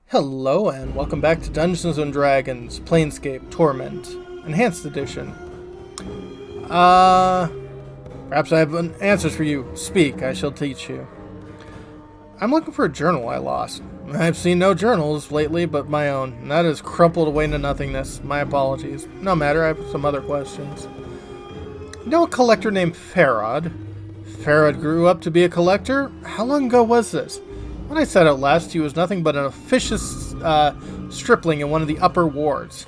Hello and welcome back to Dungeons & Dragons Planescape Torment Enhanced Edition. Perhaps I have answers for you. Speak, I shall teach you. I'm looking for a journal I lost. I've seen no journals lately but my own, and that has crumpled away into nothingness. My apologies. No matter, I have some other questions. You know a collector named Farad? Farad grew up to be a collector? How long ago was this? When I said it last, he was nothing but an officious stripling in one of the upper wards.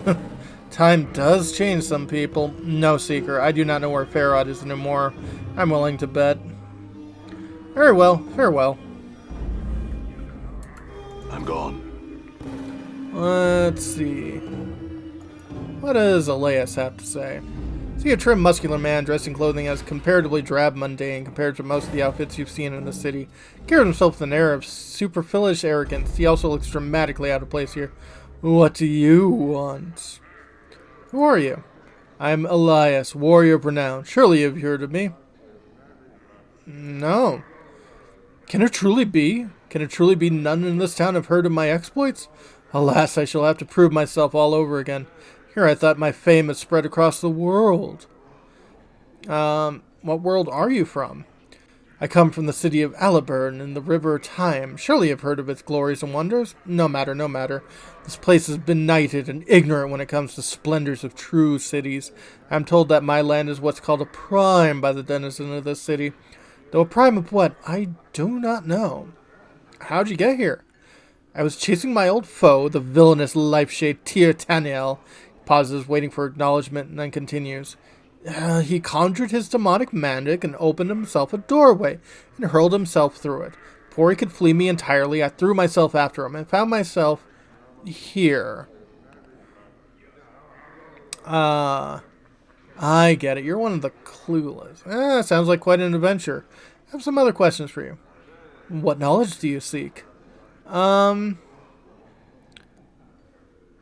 Time does change some people. No, Seeker, I do not know where Farad is anymore. I'm willing to bet. Very well, farewell. I'm gone. Let's see. What does Elias have to say? See a trim, muscular man dressed in clothing as comparatively drab, mundane compared to most of the outfits you've seen in the city. Carries himself with an air of superfluous arrogance. He also looks dramatically out of place here. What do you want? Who are you? I'm Elias, warrior renowned. Surely you've heard of me. No. Can it truly be? Can it truly be none in this town have heard of my exploits? Alas, I shall have to prove myself all over again. Here I thought my fame had spread across the world. What world are you from? I come from the city of Aliburn in the river Time. Surely you've heard of its glories and wonders? No matter, no matter. This place is benighted and ignorant when it comes to splendors of true cities. I'm told that my land is what's called a prime by the denizens of this city. Though a prime of what? I do not know. How'd you get here? I was chasing my old foe, the villainous life-shade Tir Taniel. Pauses, waiting for acknowledgement, and then continues. He conjured his demonic magic and opened himself a doorway and hurled himself through it. Before he could flee me entirely, I threw myself after him and found myself here. I get it. You're one of the clueless. Sounds like quite an adventure. I have some other questions for you. What knowledge do you seek?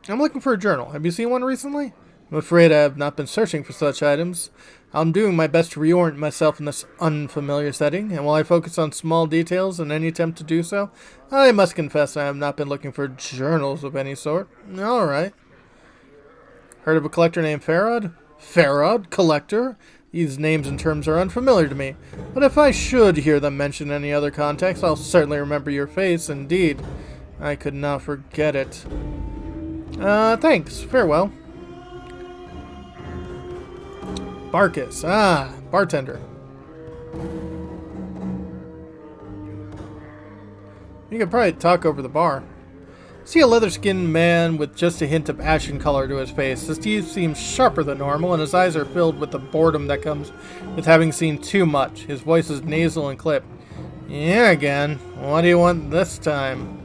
I'm looking for a journal. Have you seen one recently? I'm afraid I have not been searching for such items. I'm doing my best to reorient myself in this unfamiliar setting, and while I focus on small details in any attempt to do so, I must confess I have not been looking for journals of any sort. Alright. Heard of a collector named Farad? Farad? Collector? These names and terms are unfamiliar to me, but if I should hear them mentioned in any other context, I'll certainly remember your face. Indeed, I could not forget it. Thanks. Farewell. Barkus. Bartender. You could probably talk over the bar. See a leather-skinned man with just a hint of ashen color to his face. His teeth seem sharper than normal, and his eyes are filled with the boredom that comes with having seen too much. His voice is nasal and clipped. Yeah, again. What do you want this time?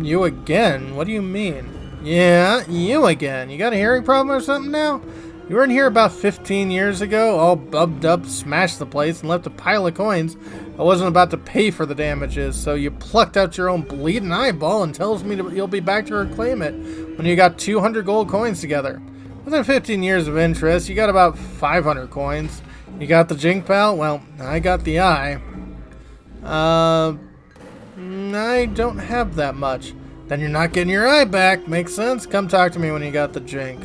You again? What do you mean? Yeah, you again. You got a hearing problem or something now? You were in here about 15 years ago, all bubbed up, smashed the place, and left a pile of coins. I wasn't about to pay for the damages, so you plucked out your own bleeding eyeball and tells me you'll be back to reclaim it when you got 200 gold coins together. Within 15 years of interest, you got about 500 coins. You got the jink, pal? Well, I got the eye. I don't have that much. Then you're not getting your eye back. Makes sense? Come talk to me when you got the jink.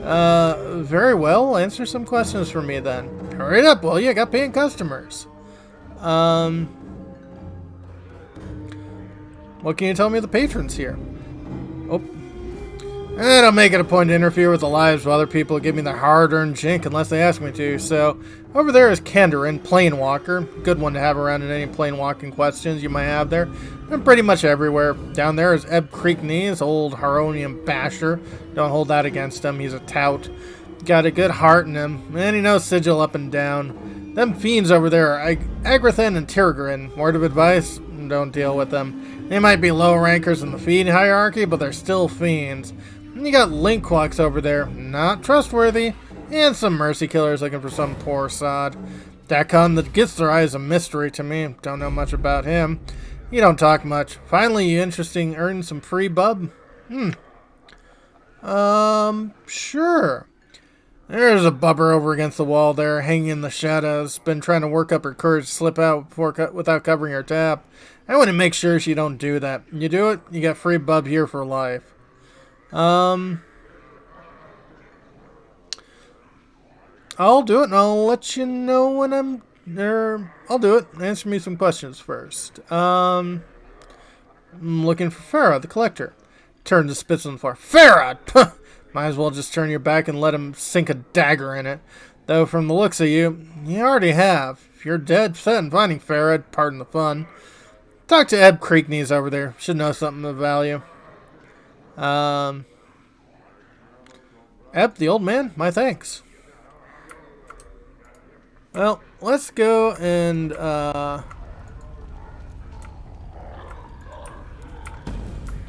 Very well. Answer some questions for me then. Hurry it up, will you? I got paying customers. What can you tell me of the patrons here? Oh. I don't make it a point to interfere with the lives of other people who give me their hard-earned jink unless they ask me to, so over there is Kenderin, Planewalker. Good one to have around in any planewalking questions you might have there. And pretty much everywhere. Down there is Ebb Creek Knees, old Haronian basher. Don't hold that against him, he's a tout. Got a good heart in him, and he knows sigil up and down. Them fiends over there are Agrathan and Tirgrin. Word of advice? Don't deal with them. They might be low rankers in the fiend hierarchy, but they're still fiends. And you got Linkquaks over there, not trustworthy, and some mercy killers looking for some poor sod. Dakon that gets their eye is a mystery to me. Don't know much about him. You don't talk much. Finally, you interesting earn some free bub? Sure. There's a bubber over against the wall there, hanging in the shadows. Been trying to work up her courage to slip out without covering her tab. I want to make sure she don't do that. You do it, you get free bub here for life. I'll do it, and I'll let you know when I'm there. I'll do it. Answer me some questions first. I'm looking for Farah, the collector. Turn to spits on the floor. Farah! Might as well just turn your back and let him sink a dagger in it. Though from the looks of you, you already have. If you're dead set on finding Farah, pardon the fun. Talk to Eb Creekneys over there. Should know something of value. Eb, the old man, my thanks. Well, let's go and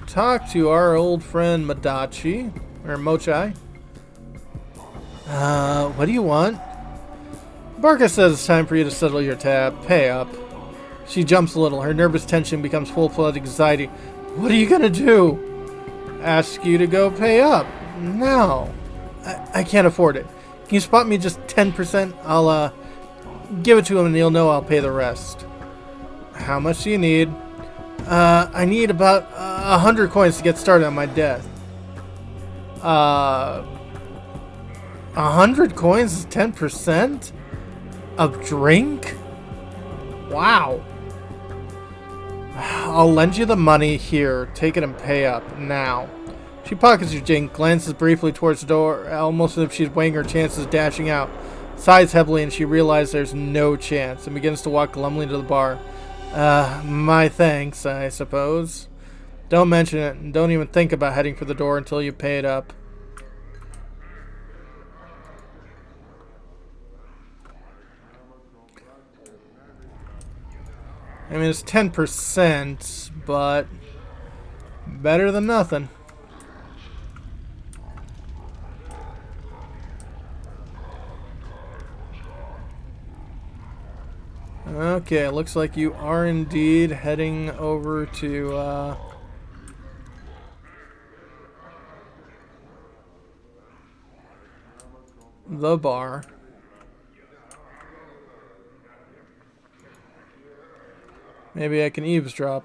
talk to our old friend Madachi, or Mochai. What do you want? Barca says it's time for you to settle your tab. Pay up. She jumps a little. Her nervous tension becomes full-fledged anxiety. What are you gonna do? Ask you to go pay up. No. I can't afford it. Can you spot me just 10%? I'll, give it to him and he'll know I'll pay the rest. How much do you need? I need about 100 coins to get started on my debt. 100 coins is 10% of drink? Wow. I'll lend you the money here. Take it and pay up now. She pockets your drink, glances briefly towards the door, almost as if she's weighing her chances dashing out. Sighs heavily and she realizes there's no chance and begins to walk glumly to the bar. My thanks, I suppose. Don't mention it and don't even think about heading for the door until you pay it up. I mean, it's 10%, but better than nothing. Okay, looks like you are indeed heading over to the bar. Maybe I can eavesdrop.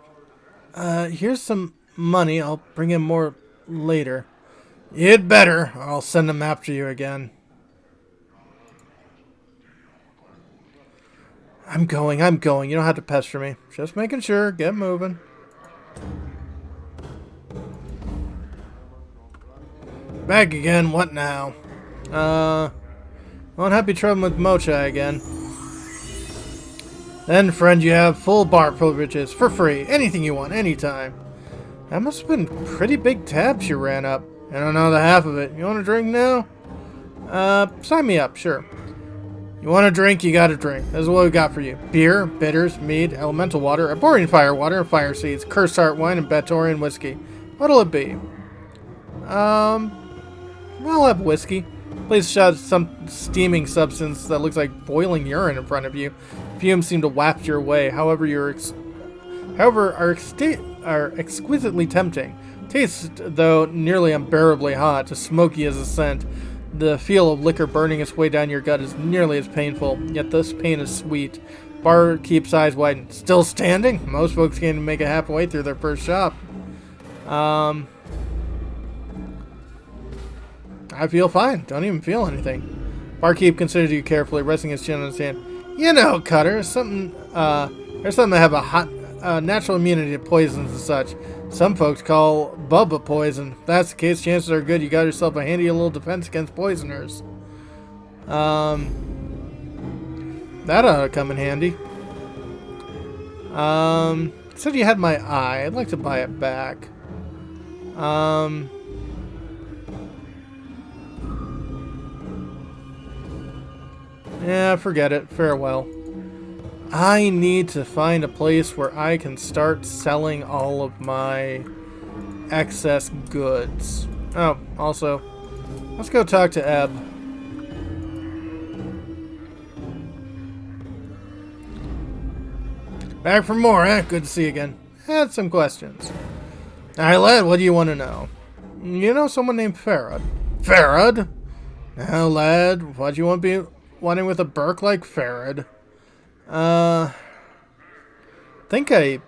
Here's some money. I'll bring in more later. You'd better, or I'll send them after you again. I'm going. You don't have to pester me. Just making sure. Get moving. Back again. What now? Won't have be trouble with Mochai again. Then, friend, you have full bar privileges for free. Anything you want, anytime. That must have been pretty big tab she ran up. I don't know the half of it. You want a drink now? Sign me up, sure. You want a drink, you got a drink. This is what we got for you. Beer, bitters, mead, elemental water, abhorring fire water, and fire seeds, cursed heart wine, and Batorian whiskey. What'll it be? I'll have whiskey. Please shove some steaming substance that looks like boiling urine in front of you. Fumes seem to waft your way. However, are exquisitely tempting. Tastes, though, nearly unbearably hot, as smoky as a scent. The feel of liquor burning its way down your gut is nearly as painful, yet this pain is sweet. Barkeep's eyes widen. Still standing? Most folks can't make it halfway through their first shop. I feel fine. Don't even feel anything. Barkeep considers you carefully, resting his chin on his hand. You know, Cutter, there's something that have a natural immunity to poisons and such. Some folks call Bubba poison. If that's the case, chances are good you got yourself a handy little defense against poisoners. That ought to come in handy. Said you had my eye. I'd like to buy it back. Yeah, forget it. Farewell. I need to find a place where I can start selling all of my excess goods. Oh, also, let's go talk to Eb. Back for more, eh? Good to see you again. Had some questions. Alright, lad, what do you want to know? You know someone named Farad? Farad? Now, lad, what do you want to be wanting with a Burke like Farad? Think I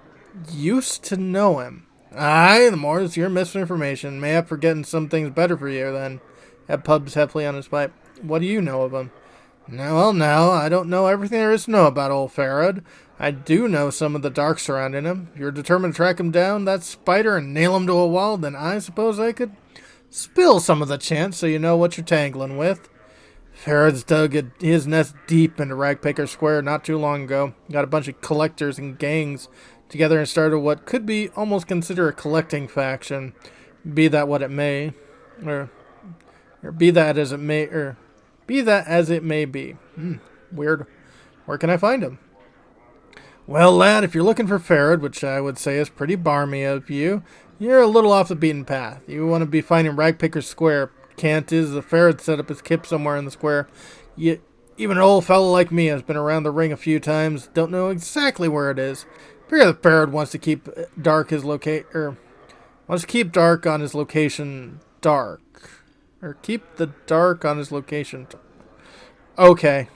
used to know him. Aye, the more is your misinformation. Mayhap forgetting some things better for you than had pubs heavily on his pipe. What do you know of him? No, I don't know everything there is to know about old Farad. I do know some of the dark surrounding him. If you're determined to track him down, that spider, and nail him to a wall, then I suppose I could spill some of the chance so you know what you're tangling with. Farrad's dug his nest deep into Ragpicker Square not too long ago. Got a bunch of collectors and gangs together and started what could be almost considered a collecting faction. Be that what it may, or be that as it may, be that as it may be. Weird. Where can I find him? Well, lad, if you're looking for Farad, which I would say is pretty barmy of you, you're a little off the beaten path. You want to be finding Ragpicker Square. Can't is the Farad set up his kip somewhere in the square. Even an old fellow like me has been around the ring a few times. Don't know exactly where it is. Figure the Farad wants to keep dark on his location dark, or keep the dark on his location. Okay.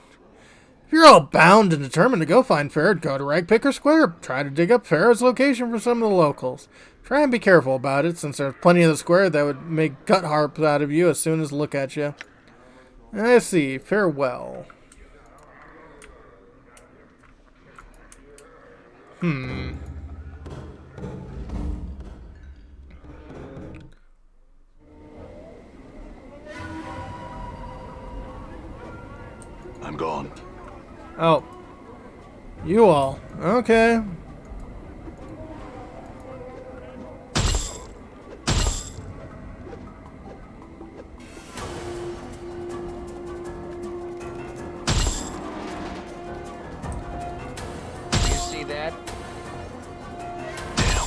If you're all bound and determined to go find Farad, go to Ragpicker Square. Try to dig up Farad's location for some of the locals. Try and be careful about it, since there's plenty of the square that would make gut harps out of you as soon as look at you. I see. Farewell. I'm gone. Oh. You all. Okay. That.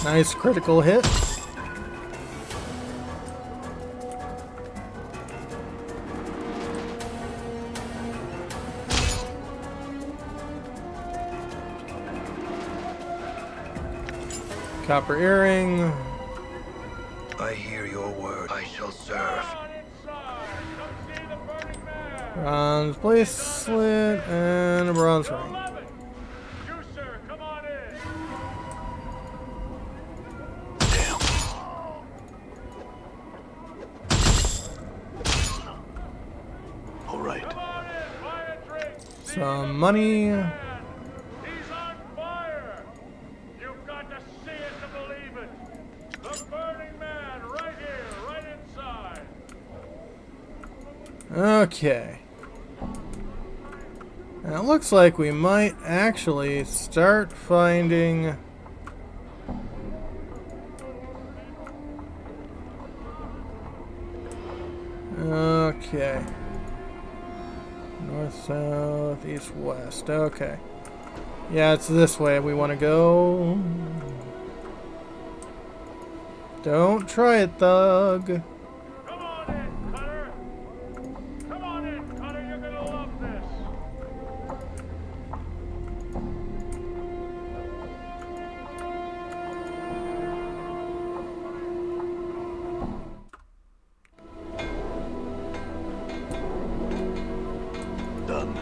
Nice critical hit. Copper earring. I hear your word. I shall serve. Bronze bracelet and a bronze ring. Some money. He's on fire! You've got to see it to believe it! The burning man right here, right inside! Okay. Now it looks like we might actually start finding... Okay. North, south, east, west. Okay. Yeah, it's this way we want to go. Don't try it, thug. Come on in, Cutter! Come on in, Cutter, you're gonna love this! Done.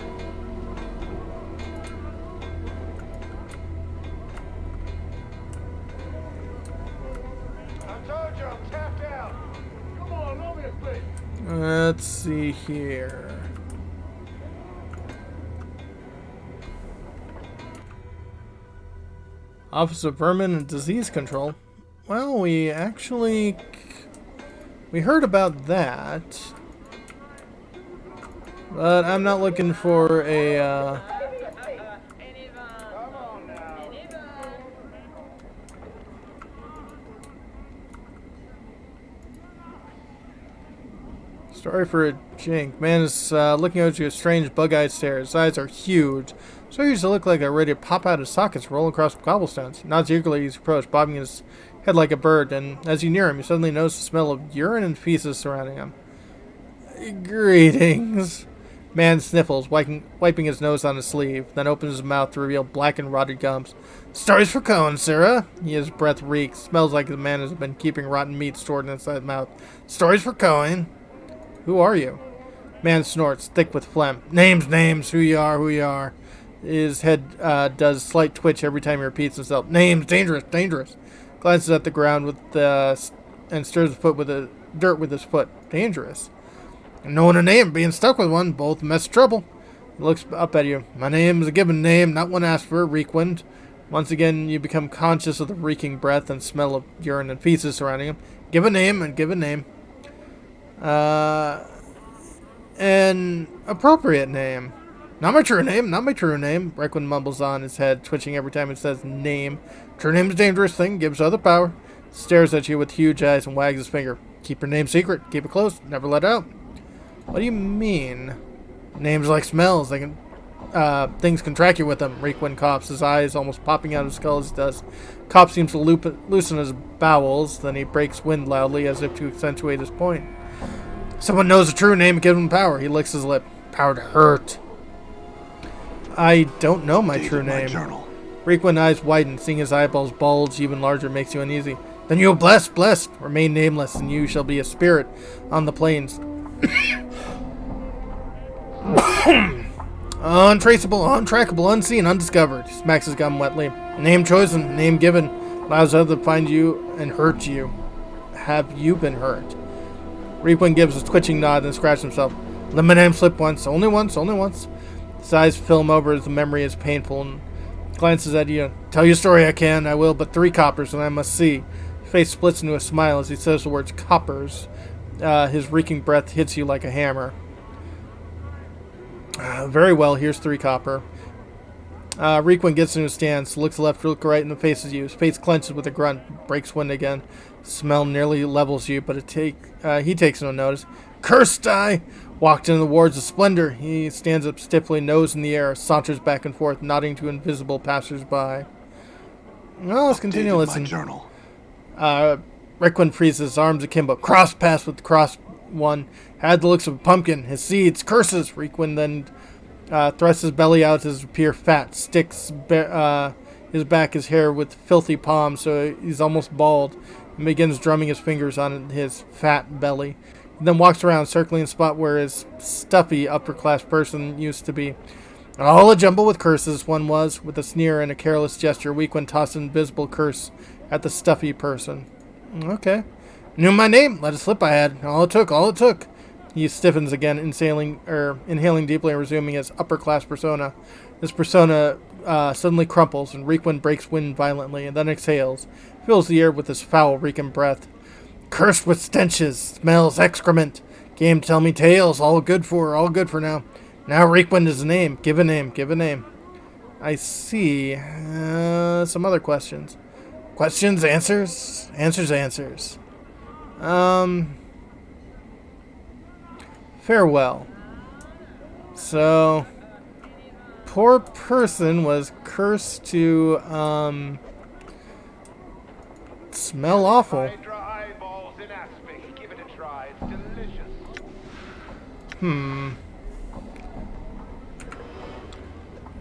I told you I'm tapped out! Come on, obviously! Let's see here. Office of Vermin and Disease Control. Well, we heard about that. But I'm not looking for a, Story for a Jink. Man is looking at you with strange bug-eyed stare. His eyes are huge. So he used to look like they're ready to pop out of sockets, rolling across cobblestones. Nods eagerly as you approach, bobbing his head like a bird, and as you near him, you suddenly notice the smell of urine and feces surrounding him. Greetings. Man sniffles, wiping his nose on his sleeve, then opens his mouth to reveal black and rotted gums. Stories for Cohen, sirrah. His breath reeks. Smells like the man has been keeping rotten meat stored inside his mouth. Stories for Cohen. Who are you? Man snorts, thick with phlegm. Names, who you are. His head does slight twitch every time he repeats himself. Names, dangerous. Glances at the ground and stirs the foot with the dirt with his foot. Dangerous. And knowing a name, being stuck with one, both mess trouble. He looks up at you. My name is a given name, not one asked for, Reekwind. Once again, you become conscious of the reeking breath and smell of urine and feces surrounding him. Give a name. An appropriate name. Not my true name. Reekwind mumbles on, his head twitching every time it says name. True name is a dangerous thing, gives other power. Stares at you with huge eyes and wags his finger. Keep your name secret. Keep it close. Never let out. What do you mean? Names like smells. They can, things can track you with them. Reekwind coughs, his eyes almost popping out of his skull as he does. Cough seems to loosen his bowels. Then he breaks wind loudly as if to accentuate his point. Someone knows the true name and gives him power. He licks his lip. Power to hurt. I don't know my true name. Reekwind's eyes widen, seeing his eyeballs bulge even larger makes you uneasy. Then you are blessed. Remain nameless, and you shall be a spirit on the plains. Untraceable, untrackable, unseen, undiscovered. He smacks his gum wetly. Name chosen, name given. Allows others to find you and hurt you. Have you been hurt? Reekwind gives a twitching nod and scratches himself. Let my name slip once. Only once. His eyes film over as the memory is painful and glances at you. Tell you a story I will, but 3 coppers and I must see. His face splits into a smile as he says the words coppers. His reeking breath hits you like a hammer. Very well, here's 3 copper. Reekwind gets into his stance, looks left, look right in the face of you. His face clenches with a grunt, breaks wind again. Smell nearly levels you, but he takes no notice. Cursed die! Walked into the wards of splendor. He stands up stiffly, nose in the air, saunters back and forth, nodding to invisible passers-by. Well, let's continue listening. Reekwind freezes, arms akimbo. Cross pass with the cross one. Had the looks of a pumpkin. His seeds, curses. Reekwind then thrusts his belly out as appear fat. Sticks his back, his hair with filthy palms, so he's almost bald. And begins drumming his fingers on his fat belly. He then walks around, circling the spot where his stuffy upper-class person used to be. All a jumble with curses, one was. With a sneer and a careless gesture, Reekwind tossed an invisible curse at the stuffy person. Okay. Knew my name. Let it slip I had. All it took. He stiffens again, inhaling deeply and resuming his upper-class persona. His persona suddenly crumples, and Reekwind breaks wind violently, and then exhales. Fills the air with his foul, reeking breath. Cursed with stenches, smells, excrement. Game tell me tales, all good for now. Now Reekwind is a name. Give a name. I see. Some other questions. Questions, answers. Farewell. So, poor person was cursed to, smell awful. You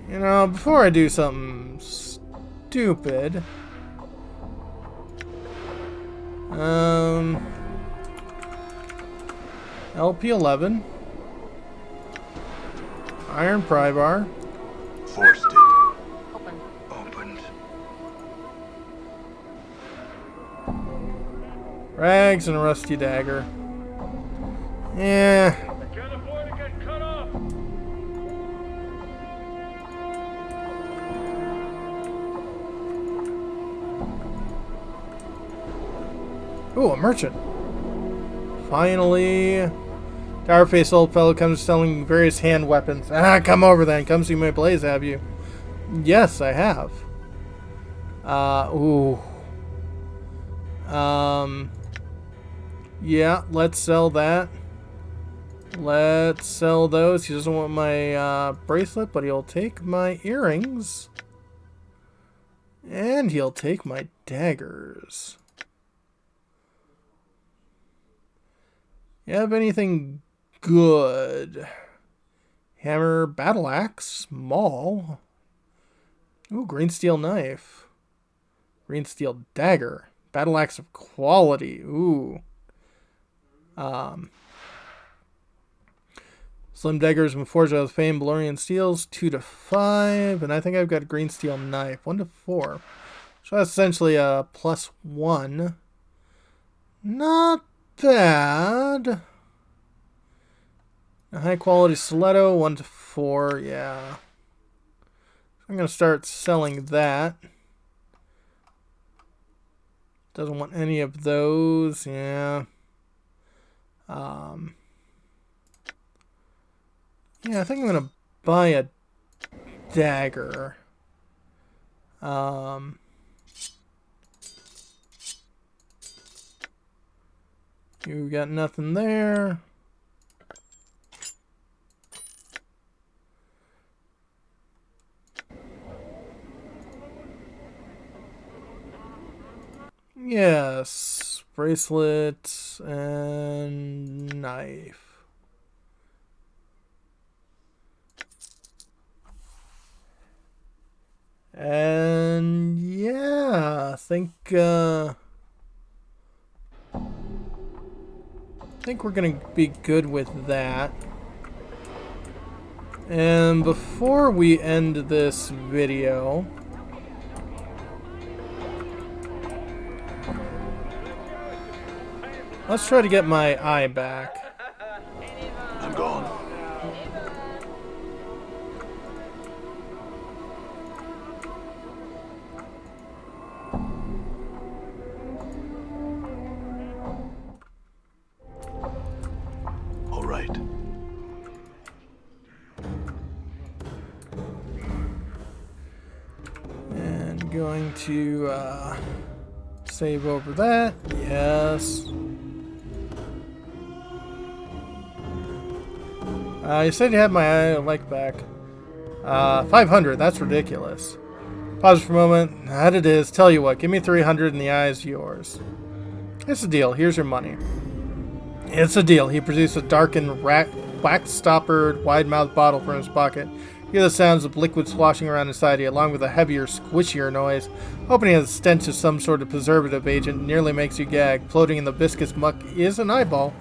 know, before I do something stupid, LP11, iron pry bar, Forced it. Opened. rags, and a rusty dagger. Yeah. Can't afford to get cut off. Ooh, a merchant. Finally. Dour-faced old fellow comes selling various hand weapons. Come over then. Come see my blaze, have you? Yes, I have. Yeah, let's sell that. Let's sell those. He doesn't want my bracelet, but he'll take my earrings. And he'll take my daggers. You have anything good? Hammer, battle axe, small. Ooh, green steel knife. Green steel dagger. Battle axe of quality. Ooh. Slim daggers and forged out of fame, Valorian steels, 2 to 5. And I think I've got a green steel knife, 1 to 4. So that's essentially a +1. Not bad. A high quality stiletto, 1 to 4, yeah. I'm going to start selling that. Doesn't want any of those, yeah. Yeah, I think I'm going to buy a dagger. You got nothing there. Yes, bracelet and knife. And yeah, I think we're gonna be good with that. And before we end this video, let's try to get my eye back. I'm gone. All right. And going to save over that. Yes. You said you had my like back. 500, that's ridiculous. Pause for a moment. That it is. Tell you what, give me 300 and the eye is yours. It's a deal. Here's your money. It's a deal. He produced a darkened, wax-stoppered, wide-mouthed bottle from his pocket. You hear the sounds of liquid sloshing around inside you, along with a heavier, squishier noise. Opening as a stench of some sort of preservative agent nearly makes you gag. Floating in the viscous muck is an eyeball.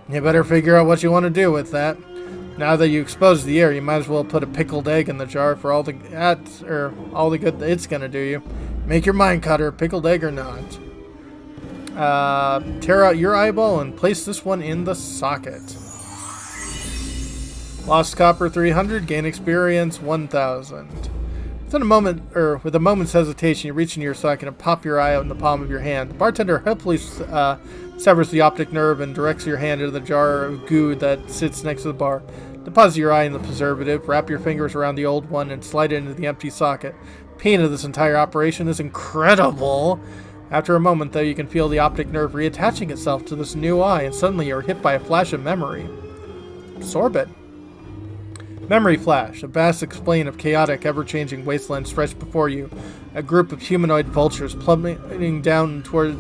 You better figure out what you want to do with that. Now that you expose the air, you might as well put a pickled egg in the jar for all the good that it's gonna do you. Make your mind, Cutter, pickled egg or not. Tear out your eyeball and place this one in the socket. Lost copper 300, gain experience 1,000. With a moment's hesitation, you reach into your socket and pop your eye out in the palm of your hand. The bartender helpfully severs the optic nerve and directs your hand into the jar of goo that sits next to the bar. Deposit your eye in the preservative, wrap your fingers around the old one, and slide it into the empty socket. The pain of this entire operation is incredible. After a moment, though, you can feel the optic nerve reattaching itself to this new eye, and suddenly you're hit by a flash of memory. Absorb it. Memory flash, a vast explain of chaotic, ever-changing wasteland stretched before you. A group of humanoid vultures plummeting down toward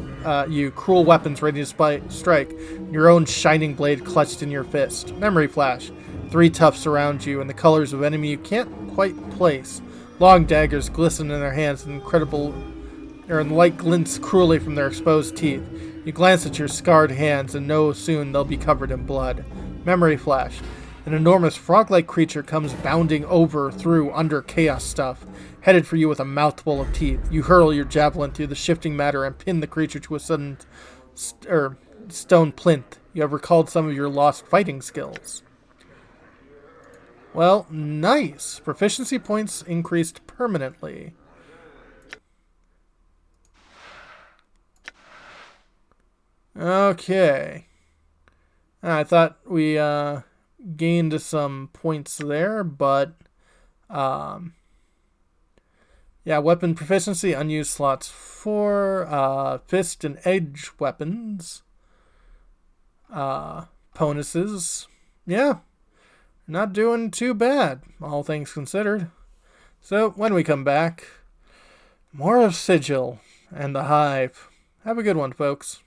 you, cruel weapons ready to strike, your own shining blade clutched in your fist. Memory flash. 3 toughs surround you, and the colors of enemy you can't quite place. Long daggers glisten in their hands, and the light glints cruelly from their exposed teeth. You glance at your scarred hands, and know soon they'll be covered in blood. Memory flash. An enormous frog-like creature comes bounding through under chaos stuff, headed for you with a mouthful of teeth. You hurl your javelin through the shifting matter and pin the creature to a sudden stone plinth. You have recalled some of your lost fighting skills. Well, nice. Proficiency points increased permanently. Okay. I thought we gained some points there, but yeah, weapon proficiency, unused slots 4, fist and edge weapons, bonuses. Yeah, not doing too bad, all things considered. So when we come back, more of Sigil and the Hive. Have a good one, folks.